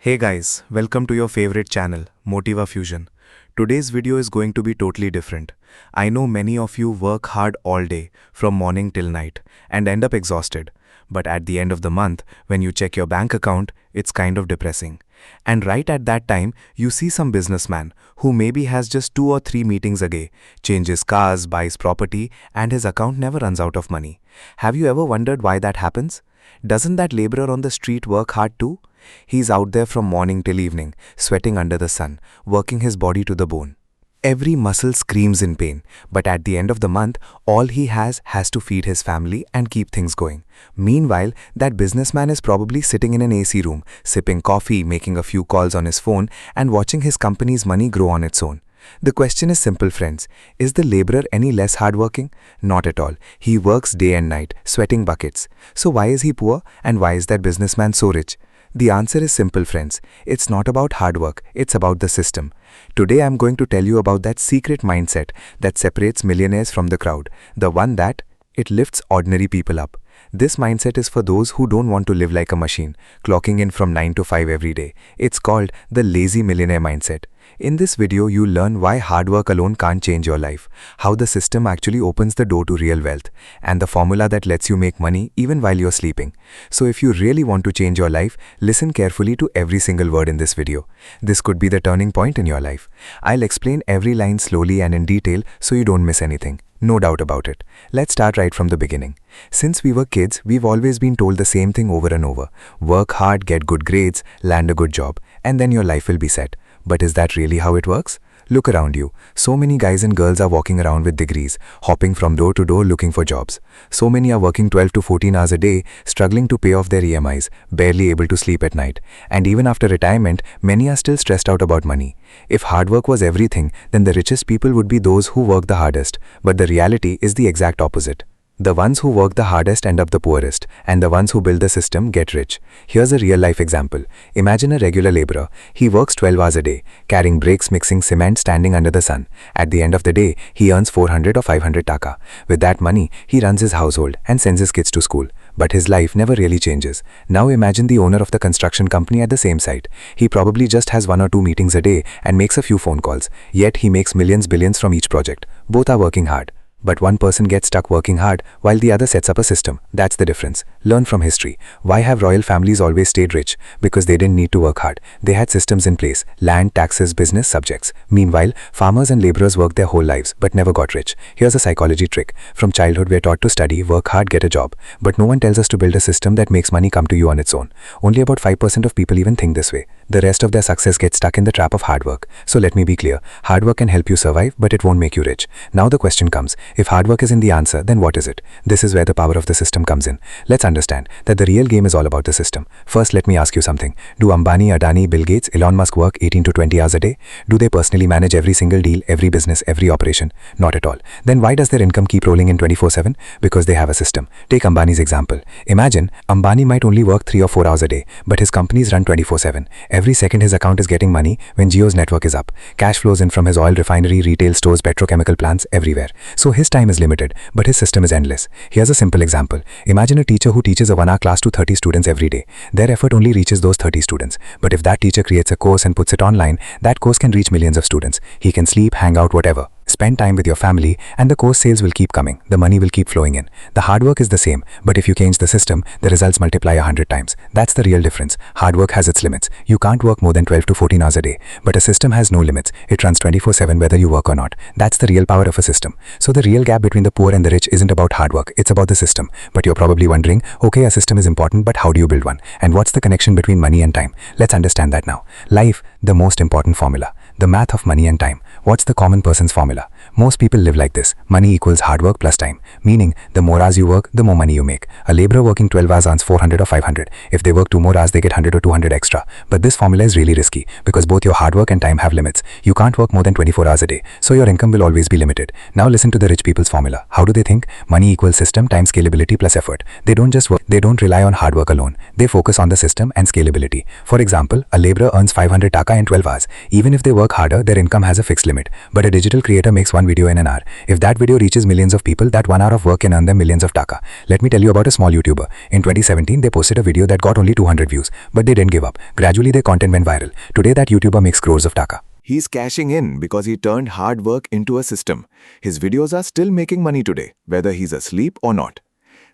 Hey guys, welcome to your favorite channel, Motivafusion. Today's video is going to be totally different. I know many of you work hard all day, from morning till night, and end up exhausted. But at the end of the month, when you check your bank account, it's kind of depressing. And right at that time, you see some businessman who maybe has just 2 or 3 meetings a day, changes cars, buys property, and his account never runs out of money. Have you ever wondered why that happens? Doesn't that laborer on the street work hard too? He's out there from morning till evening, sweating under the sun, working his body to the bone. Every muscle screams in pain, but at the end of the month, all he has to feed his family and keep things going. Meanwhile, that businessman is probably sitting in an AC room, sipping coffee, making a few calls on his phone, and watching his company's money grow on its own. The question is simple, friends. Is the laborer any less hardworking? Not at all. He works day and night, sweating buckets. So why is he poor, and why is that businessman so rich? The answer is simple, friends. It's not about hard work, it's about the system. Today I'm going to tell you about that secret mindset that separates millionaires from the crowd, the one that it lifts ordinary people up. This mindset is for those who don't want to live like a machine, clocking in from 9 to 5 every day. It's called the lazy millionaire mindset. In this video, you'll learn why hard work alone can't change your life, how the system actually opens the door to real wealth, and the formula that lets you make money even while you're sleeping. So if you really want to change your life, listen carefully to every single word in this video. This could be the turning point in your life. I'll explain every line slowly and in detail so you don't miss anything. No doubt about it. Let's start right from the beginning. Since we were kids, we've always been told the same thing over and over. Work hard, get good grades, land a good job, and then your life will be set. But is that really how it works? Look around you. So many guys and girls are walking around with degrees, hopping from door to door looking for jobs. So many are working 12 to 14 hours a day, struggling to pay off their EMIs, barely able to sleep at night. And even after retirement, many are still stressed out about money. If hard work was everything, then the richest people would be those who work the hardest. But the reality is the exact opposite. The ones who work the hardest end up the poorest, and the ones who build the system get rich. Here's a real-life example. Imagine a regular laborer. He works 12 hours a day, carrying bricks, mixing cement, standing under the sun. At the end of the day, he earns 400 or 500 taka. With that money, he runs his household and sends his kids to school. But his life never really changes. Now imagine the owner of the construction company at the same site. He probably just has 1 or 2 meetings a day and makes a few phone calls. Yet he makes millions, billions from each project. Both are working hard. But one person gets stuck working hard while the other sets up a system. That's the difference. Learn from history. Why have royal families always stayed rich? Because they didn't need to work hard. They had systems in place: land, taxes, business, subjects. Meanwhile, farmers and laborers worked their whole lives but never got rich. Here's a psychology trick. From childhood, we're taught to study, work hard, get a job. But no one tells us to build a system that makes money come to you on its own. Only about 5% of people even think this way. The rest of their success gets stuck in the trap of hard work. So let me be clear. Hard work can help you survive, but it won't make you rich. Now the question comes, if hard work isn't the answer, then what is it? This is where the power of the system comes in. Let's understand that the real game is all about the system. First, let me ask you something. Do Ambani, Adani, Bill Gates, Elon Musk work 18 to 20 hours a day? Do they personally manage every single deal, every business, every operation? Not at all. Then why does their income keep rolling in 24/7? Because they have a system. Take Ambani's example. Imagine, Ambani might only work 3 or 4 hours a day, but his companies run 24/7. Every second his account is getting money when Jio's network is up. Cash flows in from his oil refinery, retail stores, petrochemical plants, everywhere. So his time is limited, but his system is endless. Here's a simple example. Imagine a teacher who teaches a 1-hour class to 30 students every day. Their effort only reaches those 30 students. But if that teacher creates a course and puts it online, that course can reach millions of students. He can sleep, hang out, whatever. Spend time with your family, and the course sales will keep coming. The money will keep flowing in. The hard work is the same, but if you change the system, the results multiply 100 times. That's the real difference. Hard work has its limits. You can't work more than 12 to 14 hours a day. But a system has no limits. It runs 24/7 whether you work or not. That's the real power of a system. So the real gap between the poor and the rich isn't about hard work. It's about the system. But you're probably wondering, okay, a system is important, but how do you build one? And what's the connection between money and time? Let's understand that now. Life, the most important formula. The math of money and time. What's the common person's formula? Most people live like this. Money equals hard work plus time. Meaning, the more hours you work, the more money you make. A laborer working 12 hours earns 400 or 500. If they work 2 more hours, they get 100 or 200 extra. But this formula is really risky because both your hard work and time have limits. You can't work more than 24 hours a day. So your income will always be limited. Now listen to the rich people's formula. How do they think? Money equals system times scalability plus effort. They don't just work. They don't rely on hard work alone. They focus on the system and scalability. For example, a laborer earns 500 taka in 12 hours. Even if they work harder, their income has a fixed limit. But a digital creator makes 1 video in an hour. If that video reaches millions of people, that 1 hour of work can earn them millions of taka. Let me tell you about a small YouTuber. In 2017, they posted a video that got only 200 views, but they didn't give up. Gradually, their content went viral. Today, that YouTuber makes crores of taka. He's cashing in because he turned hard work into a system. His videos are still making money today, whether he's asleep or not.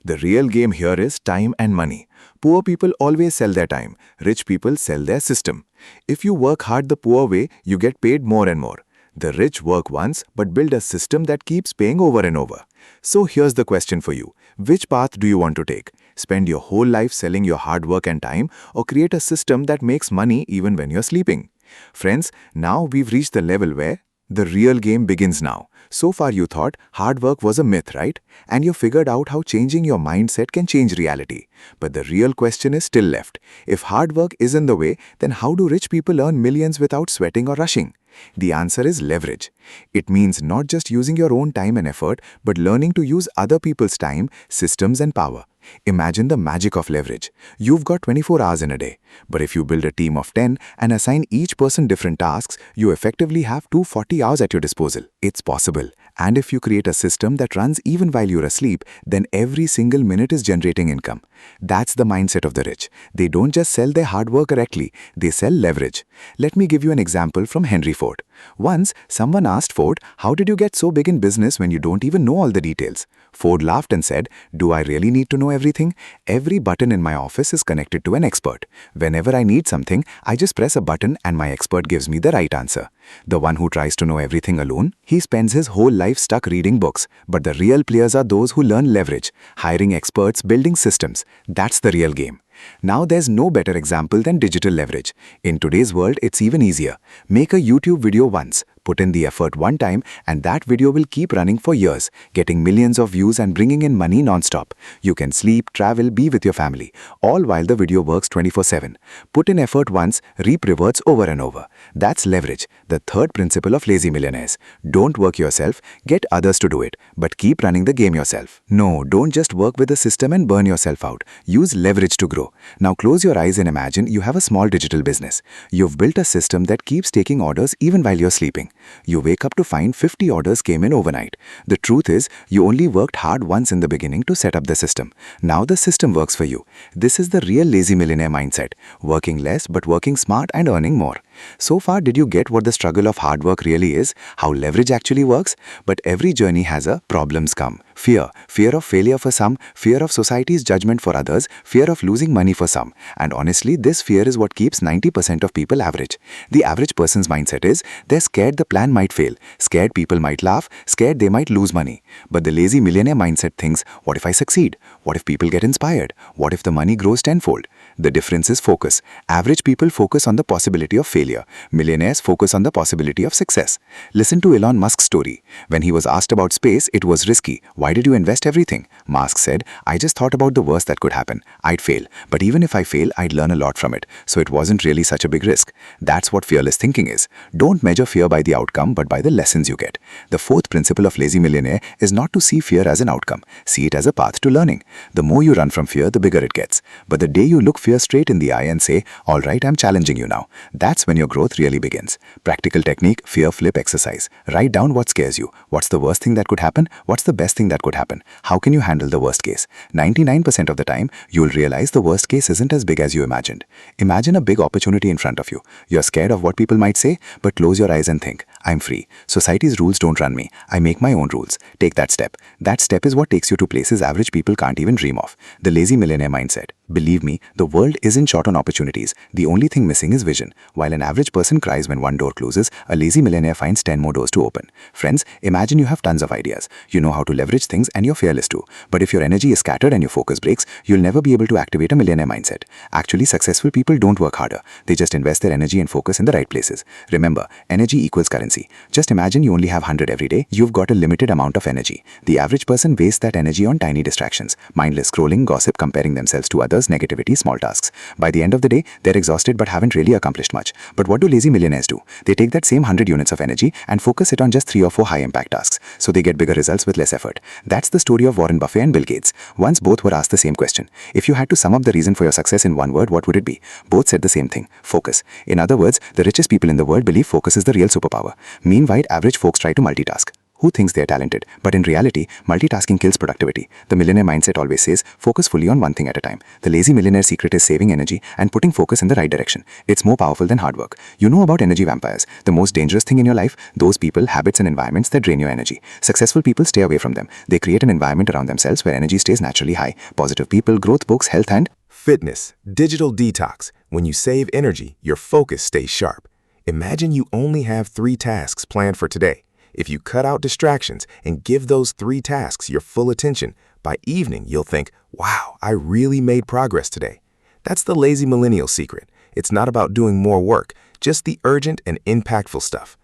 The real game here is time and money. Poor people always sell their time. Rich people sell their system. If you work hard the poor way, you get paid more and more. The rich work once but build a system that keeps paying over and over. So here's the question for you. Which path do you want to take? Spend your whole life selling your hard work and time, or create a system that makes money even when you're sleeping? Friends, now we've reached the level where the real game begins now. So far you thought hard work was a myth, right? And you figured out how changing your mindset can change reality. But the real question is still left. If hard work is in the way, then how do rich people earn millions without sweating or rushing? The answer is leverage. It means not just using your own time and effort, but learning to use other people's time, systems, and power. Imagine the magic of leverage. You've got 24 hours in a day. But if you build a team of 10 and assign each person different tasks, you effectively have 240 hours at your disposal. It's possible. And if you create a system that runs even while you're asleep, then every single minute is generating income. That's the mindset of the rich. They don't just sell their hard work correctly, they sell leverage. Let me give you an example from Henry Ford. Once, someone asked Ford, "How did you get so big in business when you don't even know all the details?" Ford laughed and said, "Do I really need to know everything? Every button in my office is connected to an expert. Whenever I need something, I just press a button and my expert gives me the right answer." The one who tries to know everything alone, he spends his whole life stuck reading books. But the real players are those who learn leverage, hiring experts, building systems. That's the real game. Now there's no better example than digital leverage. In today's world, it's even easier. Make a YouTube video once, put in the effort one time, and that video will keep running for years, getting millions of views and bringing in money non-stop. You can sleep, travel, be with your family, all while the video works 24/7. Put in effort once, reap rewards over and over. That's leverage, the third principle of lazy millionaires. Don't work yourself, get others to do it, but keep running the game yourself. No, don't just work with the system and burn yourself out. Use leverage to grow. Now close your eyes and imagine you have a small digital business. You've built a system that keeps taking orders even while you're sleeping. You wake up to find 50 orders came in overnight. The truth is, you only worked hard once in the beginning to set up the system. Now the system works for you. This is the real lazy millionaire mindset. Working less but working smart and earning more. So far, did you get what the struggle of hard work really is? How leverage actually works? But every journey has a problems come. Fear. Fear of failure for some, fear of society's judgment for others, fear of losing money for some. And honestly, this fear is what keeps 90% of people average. The average person's mindset is, they're scared the plan might fail, scared people might laugh, scared they might lose money. But the lazy millionaire mindset thinks, what if I succeed? What if people get inspired? What if the money grows tenfold? The difference is focus. Average people focus on the possibility of failure. Millionaires focus on the possibility of success. Listen to Elon Musk's story. When he was asked about space, it was risky. Why did you invest everything? Musk said, I just thought about the worst that could happen. I'd fail. But even if I fail, I'd learn a lot from it. So it wasn't really such a big risk. That's what fearless thinking is. Don't measure fear by the outcome, but by the lessons you get. The fourth principle of lazy millionaire is not to see fear as an outcome. See it as a path to learning. The more you run from fear, the bigger it gets. But the day you look fear straight in the eye and say, all right, I'm challenging you now. That's when your growth really begins. Practical technique, fear flip exercise. Write down what scares you. What's the worst thing that could happen? What's the best thing that could happen? How can you handle the worst case? 99% of the time, you'll realize the worst case isn't as big as you imagined. Imagine a big opportunity in front of you. You're scared of what people might say, but close your eyes and think, I'm free. Society's rules don't run me. I make my own rules. Take that step. That step is what takes you to places average people can't even dream of. The lazy millionaire mindset. Believe me, the world isn't short on opportunities. The only thing missing is vision. While an average person cries when one door closes, a lazy millionaire finds 10 more doors to open. Friends, imagine you have tons of ideas. You know how to leverage things and you're fearless too. But if your energy is scattered and your focus breaks, you'll never be able to activate a millionaire mindset. Actually, successful people don't work harder. They just invest their energy and focus in the right places. Remember, energy equals currency. Just imagine you only have 100 every day. You've got a limited amount of energy. The average person wastes that energy on tiny distractions. Mindless scrolling, gossip, comparing themselves to others, negativity, small tasks. By the end of the day, they're exhausted but haven't really accomplished much. But what do lazy millionaires do? They take that same 100 units of energy and focus it on just 3 or 4 high-impact tasks. So they get bigger results with less effort. That's the story of Warren Buffett and Bill Gates. Once both were asked the same question. If you had to sum up the reason for your success in one word, what would it be? Both said the same thing, focus. In other words, the richest people in the world believe focus is the real superpower. Meanwhile, average folks try to multitask. who thinks they're talented, but in reality, multitasking kills productivity. The millionaire mindset always says, focus fully on one thing at a time. The lazy millionaire secret is saving energy and putting focus in the right direction. It's more powerful than hard work. You know about energy vampires. The most dangerous thing in your life, those people, habits, and environments that drain your energy. Successful people stay away from them. They create an environment around themselves where energy stays naturally high. Positive people, growth, books, health, and fitness, digital detox. When you save energy, your focus stays sharp. Imagine you only have 3 tasks planned for today. If you cut out distractions and give those 3 tasks your full attention, by evening you'll think, wow, I really made progress today. That's the lazy millennial secret. It's not about doing more work, just the urgent and impactful stuff.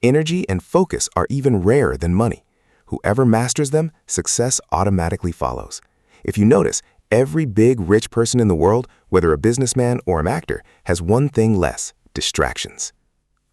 Energy and focus are even rarer than money. Whoever masters them, success automatically follows. If you notice, every big rich person in the world, whether a businessman or an actor, has one thing less: distractions.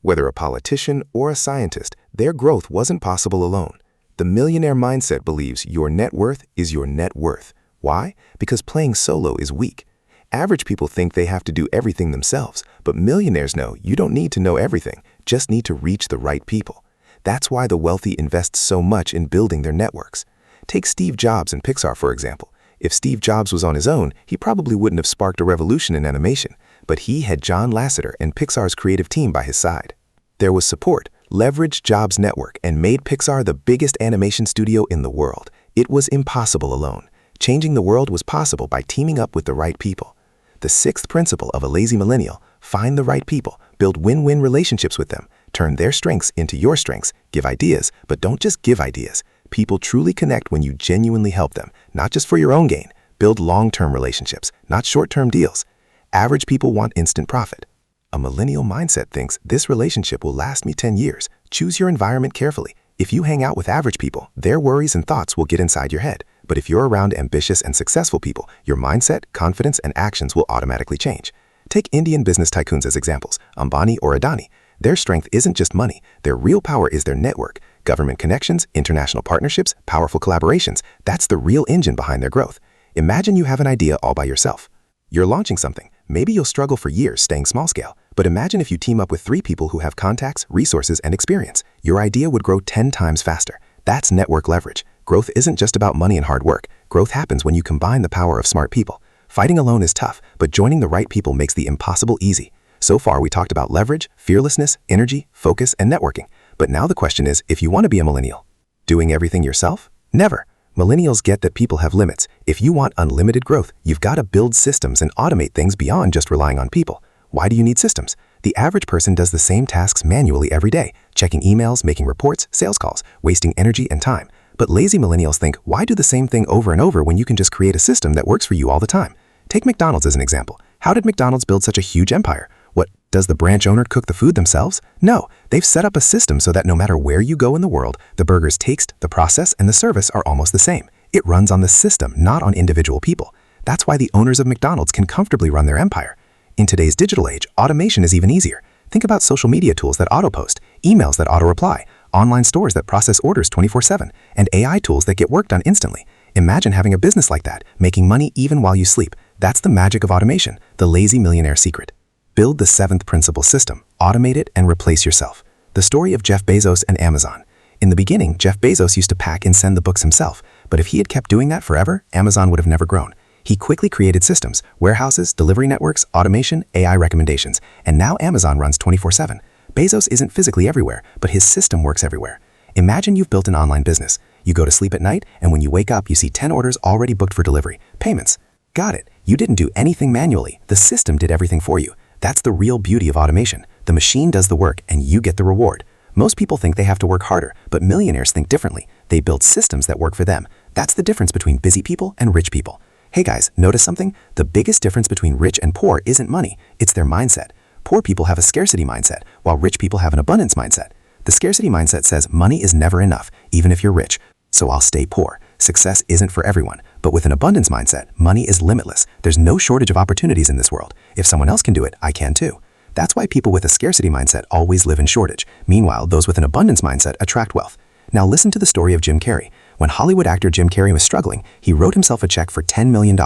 Whether a politician or a scientist, their growth wasn't possible alone. The millionaire mindset believes your net worth is your net worth. Why? Because playing solo is weak. Average people think they have to do everything themselves, but millionaires know you don't need to know everything, just need to reach the right people. That's why the wealthy invest so much in building their networks. Take Steve Jobs and Pixar, for example. If Steve Jobs was on his own, he probably wouldn't have sparked a revolution in animation, but he had John Lasseter and Pixar's creative team by his side. There was support, leveraged Jobs' network, and made Pixar the biggest animation studio in the world. It was impossible alone. Changing the world was possible by teaming up with the right people. The 6th principle of a lazy millennial: find the right people, build win-win relationships with them, turn their strengths into your strengths, give ideas, but don't just give ideas. People truly connect when you genuinely help them, not just for your own gain. Build long-term relationships, not short-term deals. Average people want instant profit. A millennial mindset thinks this relationship will last me 10 years. Choose your environment carefully. If you hang out with average people, their worries and thoughts will get inside your head. But if you're around ambitious and successful people, your mindset, confidence, and actions will automatically change. Take Indian business tycoons as examples, Ambani or Adani. Their strength isn't just money. Their real power is their network. Government connections, international partnerships, powerful collaborations. That's the real engine behind their growth. Imagine you have an idea all by yourself. You're launching something. Maybe you'll struggle for years staying small scale. But imagine if you team up with 3 people who have contacts, resources, and experience. Your idea would grow 10 times faster. That's network leverage. Growth isn't just about money and hard work. Growth happens when you combine the power of smart people. Fighting alone is tough, but joining the right people makes the impossible easy. So far, we talked about leverage, fearlessness, energy, focus, and networking. But now the question is, if you want to be a millennial, doing everything yourself? Never. Millennials get that people have limits. If you want unlimited growth, you've got to build systems and automate things beyond just relying on people. Why do you need systems? The average person does the same tasks manually every day, checking emails, making reports, sales calls, wasting energy and time. But lazy millennials think, why do the same thing over and over when you can just create a system that works for you all the time? Take McDonald's as an example. How did McDonald's build such a huge empire? What, does the branch owner cook the food themselves? No, they've set up a system so that no matter where you go in the world, the burger's taste, the process, and the service are almost the same. It runs on the system, not on individual people. That's why the owners of McDonald's can comfortably run their empire. In today's digital age, automation is even easier. Think about social media tools that auto-post, emails that auto-reply, online stores that process orders 24/7, and AI tools that get work done instantly. Imagine having a business like that, making money even while you sleep. That's the magic of automation, the lazy millionaire secret. Build the 7th principle system, automate it, and replace yourself. The story of Jeff Bezos and Amazon. In the beginning, Jeff Bezos used to pack and send the books himself, but if he had kept doing that forever, Amazon would have never grown. He quickly created systems, warehouses, delivery networks, automation, AI recommendations, and now Amazon runs 24/7. Bezos isn't physically everywhere, but his system works everywhere. Imagine you've built an online business. You go to sleep at night, and when you wake up, you see 10 orders already booked for delivery. Payments. Got it. You didn't do anything manually. The system did everything for you. That's the real beauty of automation. The machine does the work, and you get the reward. Most people think they have to work harder, but millionaires think differently. They build systems that work for them. That's the difference between busy people and rich people. Hey guys, notice something? The biggest difference between rich and poor isn't money, it's their mindset. Poor people have a scarcity mindset, while rich people have an abundance mindset. The scarcity mindset says money is never enough, even if you're rich, so I'll stay poor. Success isn't for everyone, but with an abundance mindset, money is limitless. There's no shortage of opportunities in this world. If someone else can do it, I can too. That's why people with a scarcity mindset always live in shortage. Meanwhile, those with an abundance mindset attract wealth. Now listen to the story of Jim Carrey. When Hollywood actor Jim Carrey was struggling, he wrote himself a check for $10 million,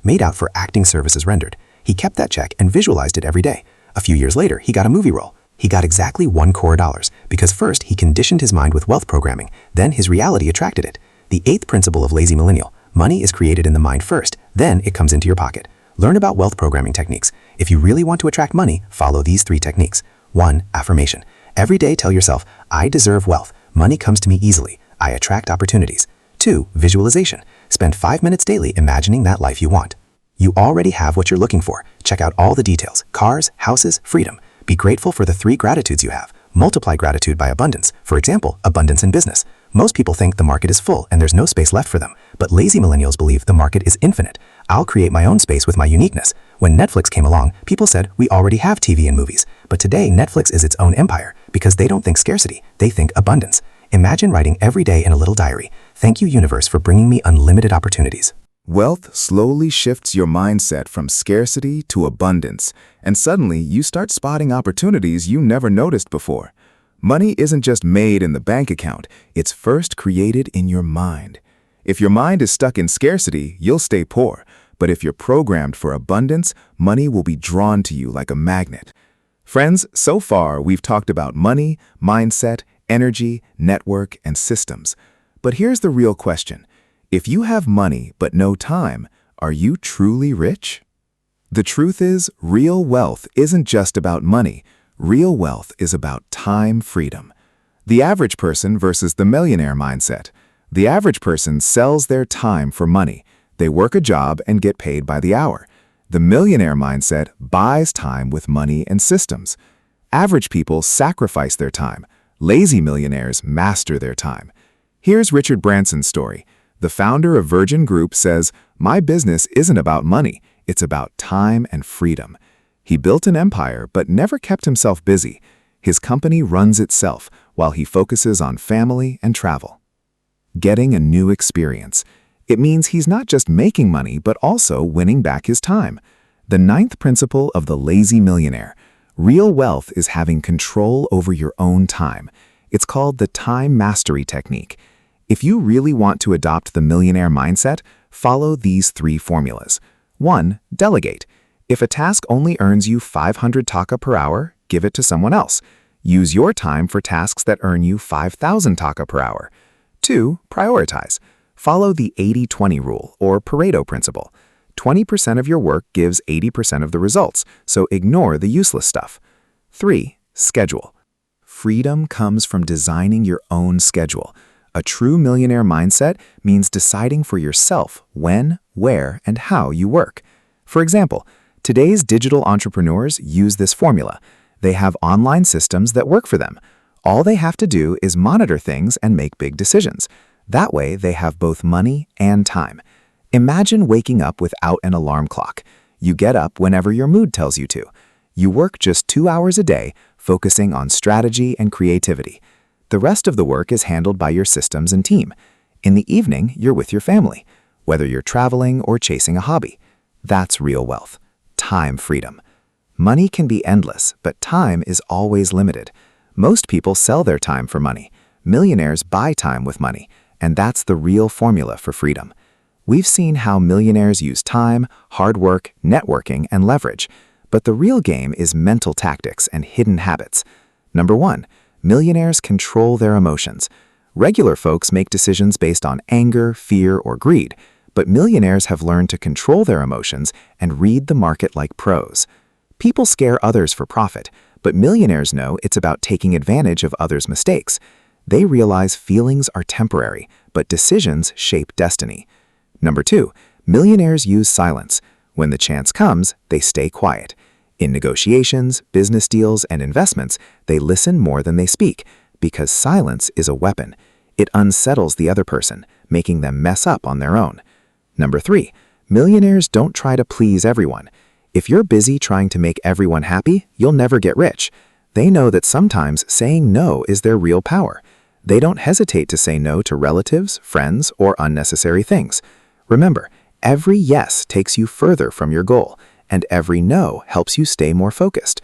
made out for acting services rendered. He kept that check and visualized it every day. A few years later, he got a movie role. He got exactly $1 because first he conditioned his mind with wealth programming, then his reality attracted it. The 8th principle of Lazy Millennial: money is created in the mind first, then it comes into your pocket. Learn about wealth programming techniques. If you really want to attract money, follow these 3 techniques. 1. Affirmation. Every day tell yourself, I deserve wealth. Money comes to me easily. I attract opportunities. 2. Visualization. Spend 5 minutes daily imagining that life you want. You already have what you're looking for. Check out all the details: cars, houses, freedom. Be grateful for the 3 gratitudes you have. Multiply gratitude by abundance. For example, abundance in business. Most people think the market is full and there's no space left for them. But lazy millennials believe the market is infinite. I'll create my own space with my uniqueness. When Netflix came along, people said we already have TV and movies. But today, Netflix is its own empire because they don't think scarcity, they think abundance. Imagine writing every day in a little diary, "Thank you, universe, for bringing me unlimited opportunities." Wealth slowly shifts your mindset from scarcity to abundance, and suddenly you start spotting opportunities you never noticed before. Money isn't just made in the bank account, it's first created in your mind. If your mind is stuck in scarcity, you'll stay poor. But if you're programmed for abundance, money will be drawn to you like a magnet. Friends, so far we've talked about money, mindset, energy, network, and systems. But here's the real question. If you have money but no time, are you truly rich? The truth is, real wealth isn't just about money. Real wealth is about time freedom. The average person versus the millionaire mindset. The average person sells their time for money. They work a job and get paid by the hour. The millionaire mindset buys time with money and systems. Average people sacrifice their time. Lazy millionaires master their time. Here's Richard Branson's story. The founder of Virgin Group says, "My business isn't about money, it's about time and freedom." He built an empire but never kept himself busy. His company runs itself while he focuses on family and travel. Getting a new experience. It means he's not just making money but also winning back his time. The 9th principle of the Lazy Millionaire. Real wealth is having control over your own time. It's called the time mastery technique. If you really want to adopt the millionaire mindset, follow these 3 formulas. 1. Delegate. If a task only earns you 500 taka per hour, give it to someone else. Use your time for tasks that earn you 5,000 taka per hour. 2. Prioritize. Follow the 80-20 rule or Pareto principle. 20% of your work gives 80% of the results, so ignore the useless stuff. 3. Schedule. Freedom comes from designing your own schedule. A true millionaire mindset means deciding for yourself when, where, and how you work. For example, today's digital entrepreneurs use this formula. They have online systems that work for them. All they have to do is monitor things and make big decisions. That way, they have both money and time. Imagine waking up without an alarm clock. You get up whenever your mood tells you to. You work just 2 hours a day, focusing on strategy and creativity. The rest of the work is handled by your systems and team. In the evening, you're with your family, whether you're traveling or chasing a hobby. That's real wealth. Time freedom. Money can be endless, but time is always limited. Most people sell their time for money. Millionaires buy time with money, and that's the real formula for freedom. We've seen how millionaires use time, hard work, networking, and leverage. But the real game is mental tactics and hidden habits. Number 1. Millionaires control their emotions. Regular folks make decisions based on anger, fear, or greed, but millionaires have learned to control their emotions and read the market like pros. People scare others for profit, but millionaires know it's about taking advantage of others' mistakes. They realize feelings are temporary, but decisions shape destiny. Number 2, millionaires use silence. When the chance comes, they stay quiet. In negotiations, business deals, and investments, they listen more than they speak, because silence is a weapon. It unsettles the other person, making them mess up on their own. Number 3, millionaires don't try to please everyone. If you're busy trying to make everyone happy, you'll never get rich. They know that sometimes saying no is their real power. They don't hesitate to say no to relatives, friends, or unnecessary things. Remember, every yes takes you further from your goal, and every no helps you stay more focused.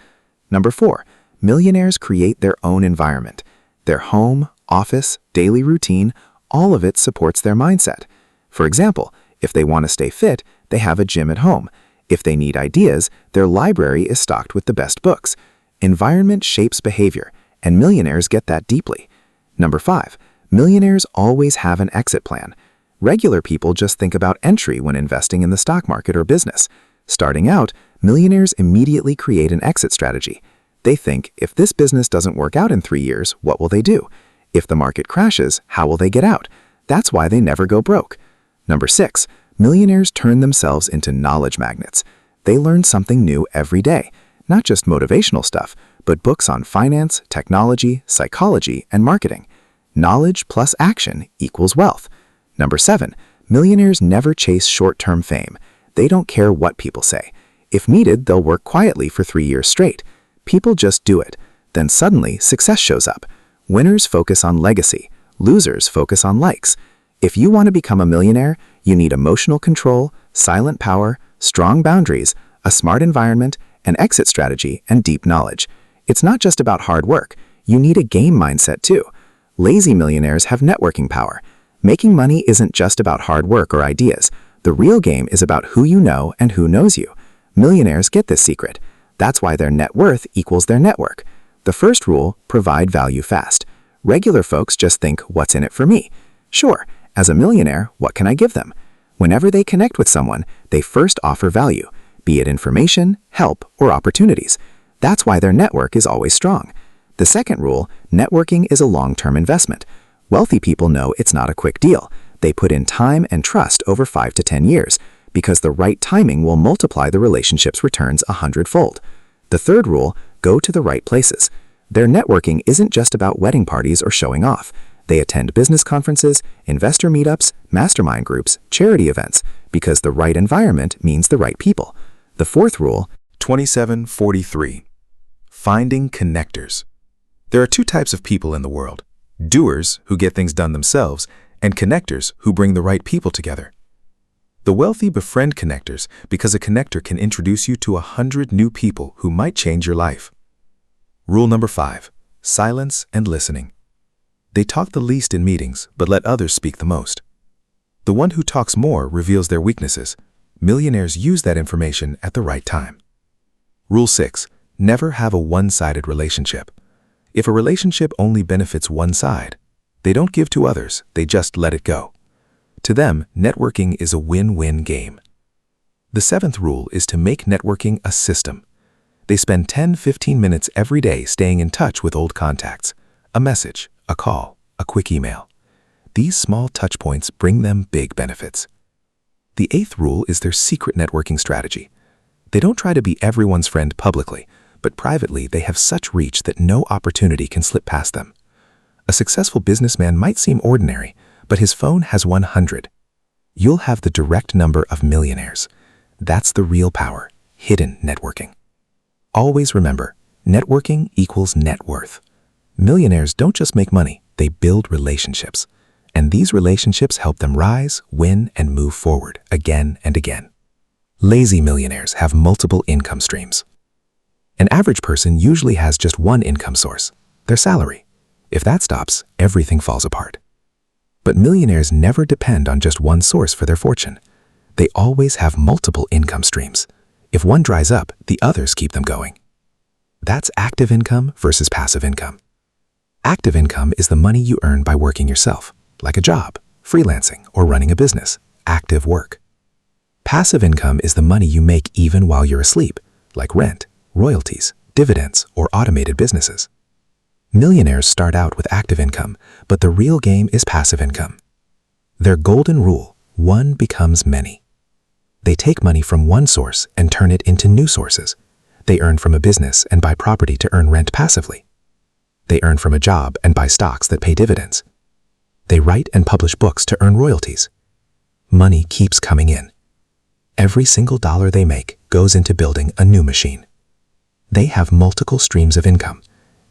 Number 4, millionaires create their own environment. Their home, office, daily routine, all of it supports their mindset. For example, if they want to stay fit, they have a gym at home. If they need ideas, their library is stocked with the best books. Environment shapes behavior, and millionaires get that deeply. Number 5. Millionaires always have an exit plan. Regular people just think about entry when investing in the stock market or business. Starting out, millionaires immediately create an exit strategy. They think, if this business doesn't work out in 3 years, what will they do? If the market crashes, how will they get out? That's why they never go broke. Number 6. Millionaires turn themselves into knowledge magnets. They learn something new every day, not just motivational stuff, but books on finance, technology, psychology, and marketing. Knowledge plus action equals wealth. Number 7. Millionaires never chase short-term fame. They don't care what people say. If needed, they'll work quietly for 3 years straight. People just do it. Then suddenly, success shows up. Winners focus on legacy. Losers focus on likes. If you want to become a millionaire, you need emotional control, silent power, strong boundaries, a smart environment, an exit strategy, and deep knowledge. It's not just about hard work. You need a game mindset too. Lazy millionaires have networking power. Making money isn't just about hard work or ideas. The real game is about who you know and who knows you. Millionaires get this secret. That's why their net worth equals their network. The first rule, provide value fast. Regular folks just think, what's in it for me? Sure, as a millionaire, what can I give them? Whenever they connect with someone, they first offer value, be it information, help, or opportunities. That's why their network is always strong. The second rule, networking is a long-term investment. Wealthy people know it's not a quick deal. They put in time and trust over 5 to 10 years, because the right timing will multiply the relationship's returns 100-fold. The third rule, go to the right places. Their networking isn't just about wedding parties or showing off. They attend business conferences, investor meetups, mastermind groups, charity events, because the right environment means the right people. The fourth rule, 2743. Finding connectors. There are 2 types of people in the world: doers, who get things done themselves, and connectors, who bring the right people together. The wealthy befriend connectors because a connector can introduce you to 100 new people who might change your life. Rule number 5. Silence and listening. They talk the least in meetings, but let others speak the most. The one who talks more reveals their weaknesses. Millionaires use that information at the right time. Rule 6. Never have a one-sided relationship. If a relationship only benefits one side, they don't give to others, they just let it go. To them, networking is a win-win game. The 7th rule is to make networking a system. They spend 10-15 minutes every day staying in touch with old contacts. A message, a call, a quick email. These small touch points bring them big benefits. The 8th rule is their secret networking strategy. They don't try to be everyone's friend publicly, but privately they have such reach that no opportunity can slip past them. A successful businessman might seem ordinary, but his phone has 100. You'll have the direct number of millionaires. That's the real power, hidden networking. Always remember, networking equals net worth. Millionaires don't just make money, they build relationships. And these relationships help them rise, win, and move forward again and again. Lazy millionaires have multiple income streams. An average person usually has just one income source, their salary. If that stops, everything falls apart. But millionaires never depend on just one source for their fortune. They always have multiple income streams. If one dries up, the others keep them going. That's active income versus passive income. Active income is the money you earn by working yourself, like a job, freelancing, or running a business, active work. Passive income is the money you make even while you're asleep, like rent, royalties, dividends, or automated businesses. Millionaires start out with active income, but the real game is passive income. Their golden rule, one becomes many. They take money from one source and turn it into new sources. They earn from a business and buy property to earn rent passively. They earn from a job and buy stocks that pay dividends. They write and publish books to earn royalties. Money keeps coming in. Every single dollar they make goes into building a new machine. They have multiple streams of income.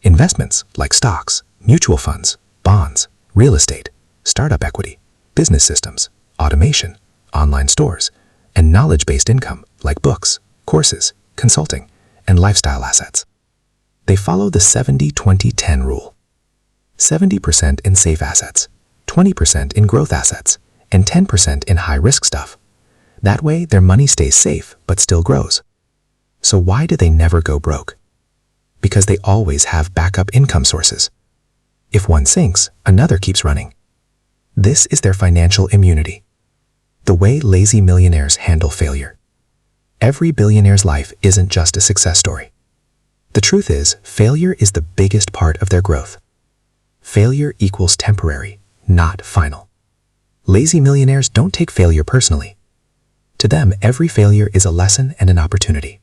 Investments like stocks, mutual funds, bonds, real estate, startup equity, business systems, automation, online stores, and knowledge-based income like books, courses, consulting, and lifestyle assets. They follow the 70-20-10 rule. 70% in safe assets, 20% in growth assets, and 10% in high-risk stuff. That way, their money stays safe but still grows. So why do they never go broke? Because they always have backup income sources. If one sinks, another keeps running. This is their financial immunity. The way lazy millionaires handle failure. Every billionaire's life isn't just a success story. The truth is, failure is the biggest part of their growth. Failure equals temporary, not final. Lazy millionaires don't take failure personally. To them, every failure is a lesson and an opportunity.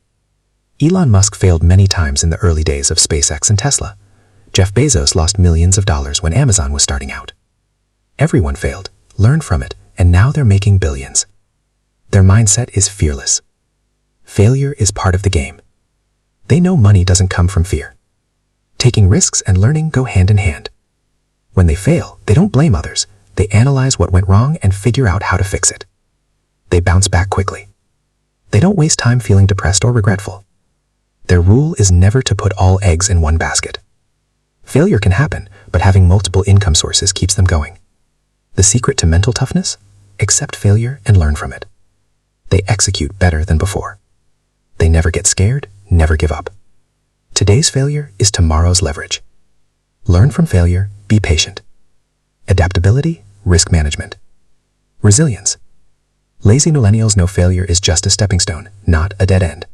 Elon Musk failed many times in the early days of SpaceX and Tesla. Jeff Bezos lost millions of dollars when Amazon was starting out. Everyone failed, learned from it, and now they're making billions. Their mindset is fearless. Failure is part of the game. They know money doesn't come from fear. Taking risks and learning go hand in hand. When they fail, they don't blame others. They analyze what went wrong and figure out how to fix it. They bounce back quickly. They don't waste time feeling depressed or regretful. Their rule is never to put all eggs in one basket. Failure can happen, but having multiple income sources keeps them going. The secret to mental toughness? Accept failure and learn from it. They execute better than before. They never get scared, never give up. Today's failure is tomorrow's leverage. Learn from failure, be patient. Adaptability, risk management. Resilience. Lazy millennials know failure is just a stepping stone, not a dead end.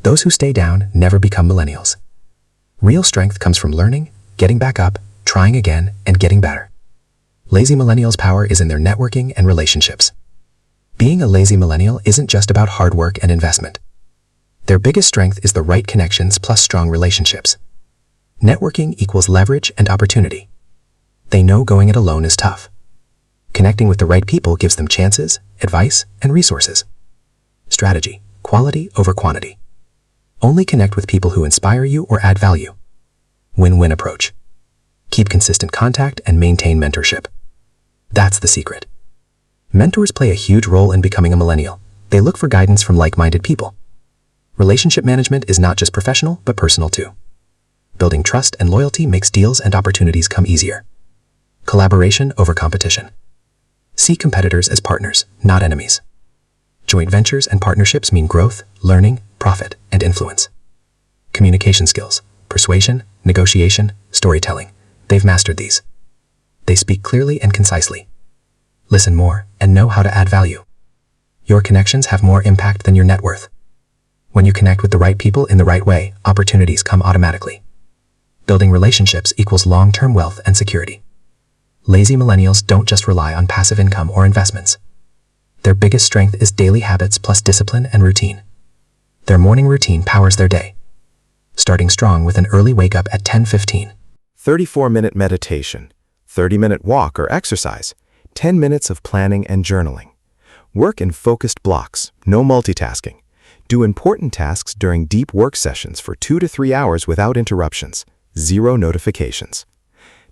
Those who stay down never become millennials. Real strength comes from learning, getting back up, trying again, and getting better. Lazy millennials' power is in their networking and relationships. Being a lazy millennial isn't just about hard work and investment. Their biggest strength is the right connections plus strong relationships. Networking equals leverage and opportunity. They know going it alone is tough. Connecting with the right people gives them chances, advice, and resources. Strategy, quality over quantity. Only connect with people who inspire you or add value. Win-win approach. Keep consistent contact and maintain mentorship. That's the secret. Mentors play a huge role in becoming a millennial. They look for guidance from like-minded people. Relationship management is not just professional, but personal too. Building trust and loyalty makes deals and opportunities come easier. Collaboration over competition. See competitors as partners, not enemies. Joint ventures and partnerships mean growth, learning, profit, and influence. Communication skills, persuasion, negotiation, storytelling. They've mastered these. They speak clearly and concisely. Listen more and know how to add value. Your connections have more impact than your net worth. When you connect with the right people in the right way, opportunities come automatically. Building relationships equals long-term wealth and security. Lazy millennials don't just rely on passive income or investments. Their biggest strength is daily habits plus discipline and routine. Their morning routine powers their day. Starting strong with an early wake-up at 10:15. 34-minute meditation, 30-minute walk or exercise, 10 minutes of planning and journaling. Work in focused blocks, no multitasking. Do important tasks during deep work sessions for 2 to 3 hours without interruptions. 0 notifications.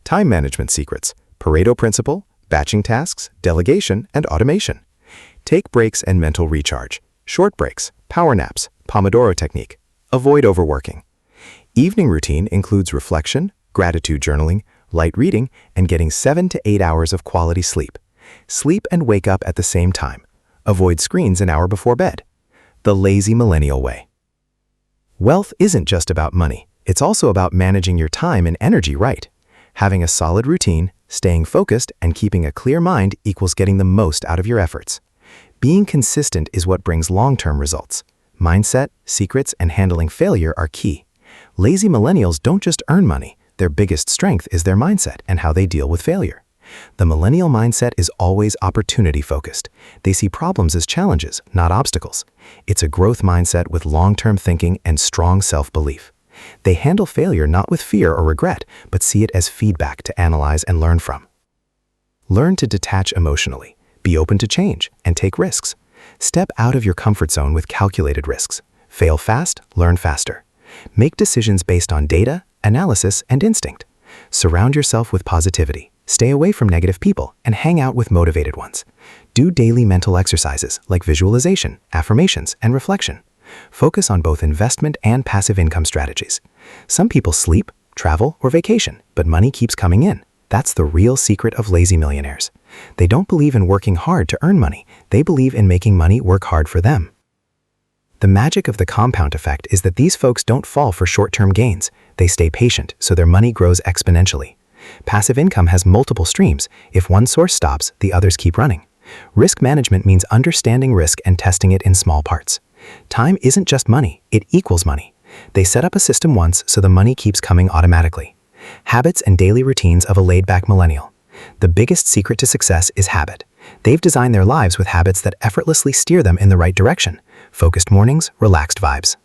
Time management secrets, Pareto principle, batching tasks, delegation, and automation. Take breaks and mental recharge. Short breaks, power naps, Pomodoro technique. Avoid overworking. Evening routine includes reflection, gratitude journaling, light reading, and getting 7 to 8 hours of quality sleep. Sleep and wake up at the same time. Avoid screens an hour before bed. The lazy millennial way. Wealth isn't just about money. It's also about managing your time and energy right. Having a solid routine, staying focused, and keeping a clear mind equals getting the most out of your efforts. Being consistent is what brings long-term results. Mindset, secrets, and handling failure are key. Lazy millennials don't just earn money. Their biggest strength is their mindset and how they deal with failure. The millennial mindset is always opportunity-focused. They see problems as challenges, not obstacles. It's a growth mindset with long-term thinking and strong self-belief. They handle failure not with fear or regret, but see it as feedback to analyze and learn from. Learn to detach emotionally, be open to change, and take risks. Step out of your comfort zone with calculated risks. Fail fast, learn faster. Make decisions based on data, analysis, and instinct. Surround yourself with positivity. Stay away from negative people and hang out with motivated ones. Do daily mental exercises like visualization, affirmations, and reflection. Focus on both investment and passive income strategies. Some people sleep, travel, or vacation, but money keeps coming in. That's the real secret of lazy millionaires. They don't believe in working hard to earn money. They believe in making money work hard for them. The magic of the compound effect is that these folks don't fall for short-term gains. They stay patient, so their money grows exponentially. Passive income has multiple streams. If one source stops, the others keep running. Risk management means understanding risk and testing it in small parts. Time isn't just money, it equals money. They set up a system once so the money keeps coming automatically. Habits and daily routines of a laid-back millennial. The biggest secret to success is habit. They've designed their lives with habits that effortlessly steer them in the right direction. Focused mornings, relaxed vibes.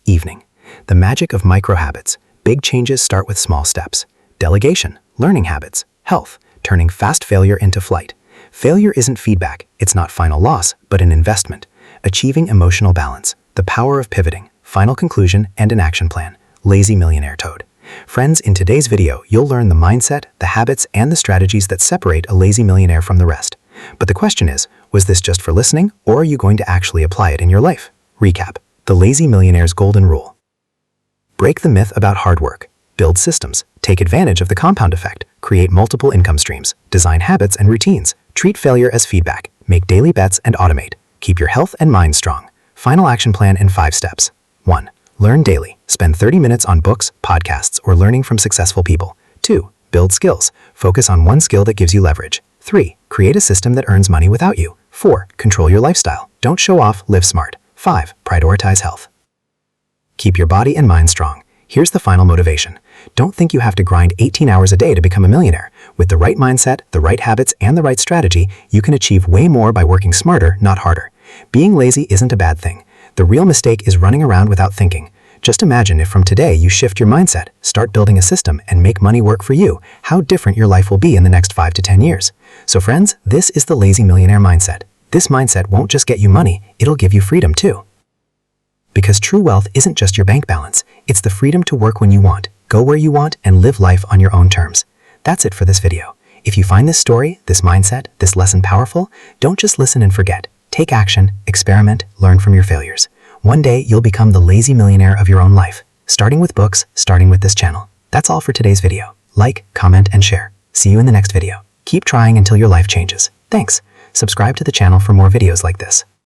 Evening. The magic of micro-habits. Big changes start with small steps. Delegation, learning habits, health, turning fast failure into flight. Failure isn't feedback, it's not final loss, but an investment. Achieving emotional balance, the power of pivoting, final conclusion, and an action plan. Lazy Millionaire Toad. Friends, in today's video, you'll learn the mindset, the habits, and the strategies that separate a lazy millionaire from the rest. But the question is, was this just for listening, or are you going to actually apply it in your life? Recap. The Lazy Millionaire's Golden Rule. Break the myth about hard work. Build systems. Take advantage of the compound effect. Create multiple income streams. Design habits and routines. Treat failure as feedback. Make daily bets and automate. Keep your health and mind strong. Final action plan in 5 steps. 1. Learn daily. Spend 30 minutes on books, podcasts, or learning from successful people. 2. Build skills. Focus on one skill that gives you leverage. 3. Create a system that earns money without you. 4. Control your lifestyle. Don't show off, live smart. 5. Prioritize health. Keep your body and mind strong. Here's the final motivation. Don't think you have to grind 18 hours a day to become a millionaire. With the right mindset, the right habits, and the right strategy, you can achieve way more by working smarter, not harder. Being lazy isn't a bad thing. The real mistake is running around without thinking. Just imagine if from today you shift your mindset, start building a system, and make money work for you, how different your life will be in the next 5 to 10 years. So friends, this is the Lazy Millionaire mindset. This mindset won't just get you money, it'll give you freedom too. Because true wealth isn't just your bank balance, it's the freedom to work when you want, go where you want, and live life on your own terms. That's it for this video. If you find this story, this mindset, this lesson powerful, don't just listen and forget. Take action, experiment, learn from your failures. One day, you'll become the lazy millionaire of your own life. Starting with books, starting with this channel. That's all for today's video. Like, comment, and share. See you in the next video. Keep trying until your life changes. Thanks. Subscribe to the channel for more videos like this.